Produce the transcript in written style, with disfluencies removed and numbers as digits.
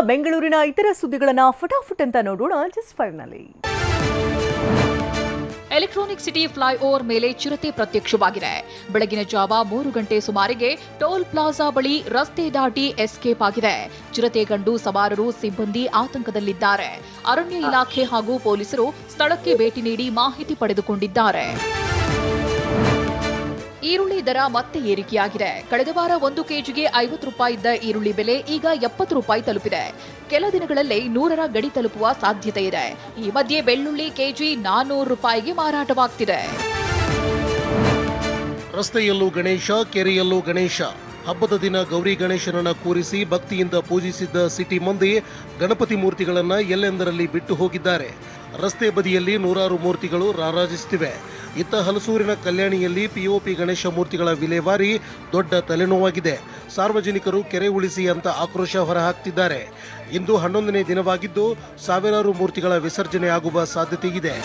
ಬೆಂಗಳೂರಿನ ಇತರ ಸುದ್ದಿಗಳನ್ನ ಫಟಾಫಟ್ ಅಂತ ನೋಡೋಣ ಜಸ್ಟ್ 5 ನಲ್ಲಿ. ಎಲೆಕ್ಟ್ರಾನಿಕ್ ಸಿಟಿ ಫ್ಲೈಓವರ್ ಮೇಲೆ ಚಿರತೆ ಪ್ರತ್ಯಕ್ಷವಾಗಿದೆ. ಬೆಳಗಿನ ಜಾವ 3 ಗಂಟೆ ಸುಮಾರಿಗೆ ಟೋಲ್ ಪ್ಲಾಜಾ ಬಳಿ ರಸ್ತೆ ದಾಟಿ ಎಸ್ಕೇಪ್ ಆಗಿದೆ. ಚಿರತೆ ಕಂಡು ಸವಾರರು ಸಿಬ್ಬಂದಿ ಆತಂಕದಲ್ಲಿದ್ದಾರೆ. ಅರಣ್ಯ ಇಲಾಖೆ ಹಾಗೂ ಪೊಲೀಸರು ಸ್ಥಳಕ್ಕೆ ಭೇಟಿ ನೀಡಿ ಮಾಹಿತಿ ಪಡೆದುಕೊಂಡಿದ್ದಾರೆ. ಈರುಳ್ಳಿ ದರ ಮತ್ತೆ ಏರಿಕೆಯಾಗಿದೆ. ಕಳೆದ ವಾರ 1 ಕೆಜಿಗೆ 50 ರೂಪಾಯಿ ಇದ್ದ ಈರುಳ್ಳಿ ಬೆಲೆ ಈಗ 70 ರೂಪಾಯಿ ತಲುಪಿದೆ. ಕೆಲ ದಿನಗಳಲ್ಲೇ 100ರ ಗಡಿ ತಲುಪುವ ಸಾಧ್ಯತೆ ಇದೆ. ಈ ಮಧ್ಯೆ ಬೆಳ್ಳುಳ್ಳಿ ಕೆಜಿ 400 ರೂಪಾಯಿಗೆ ಮಾರಾಟವಾಗ್ತಿದೆ. ರಸ್ತೆಯಲ್ಲೂ ಗಣೇಶ, ಕೆರೆಯಲ್ಲೂ ಗಣೇಶ. ಹಬ್ಬದ ದಿನ ಗೌರಿ ಗಣೇಶನನ್ನ ಕೂರಿಸಿ ಭಕ್ತಿಯಿಂದ ಪೂಜಿಸಿದ್ದ ಸಿಟಿ ಮಂದಿ ಗಣಪತಿ ಮೂರ್ತಿಗಳನ್ನ ಎಲ್ಲೆಂದರಲ್ಲಿ ಬಿಟ್ಟು ಹೋಗಿದ್ದಾರೆ. ರಸ್ತೆ ಬದಿಯಲ್ಲಿ ನೂರಾರು ಮೂರ್ತಿಗಳು ರಾರಾಜಿಸುತ್ತಿವೆ. ಇತ್ತ ಹಲಸೂರಿನ ಕಲ್ಯಾಣಿಯಲ್ಲಿ ಪಿಒಪಿ ಗಣೇಶ ಮೂರ್ತಿಗಳ ವಿಲೇವಾರಿ ದೊಡ್ಡ ತಲೆನೋವಾಗಿದೆ. ಸಾರ್ವಜನಿಕರು ಕೆರೆ ಉಳಿಸಿ ಅಂತ ಆಕ್ರೋಶ ಹೊರಹಾಕ್ತಿದ್ದಾರೆ. ಇಂದು 11ನೇ ದಿನವಾಗಿದ್ದು ಸಾವಿರಾರು ಮೂರ್ತಿಗಳ ವಿಸರ್ಜನೆ ಆಗುವ ಸಾಧ್ಯತೆ ಇದೆ.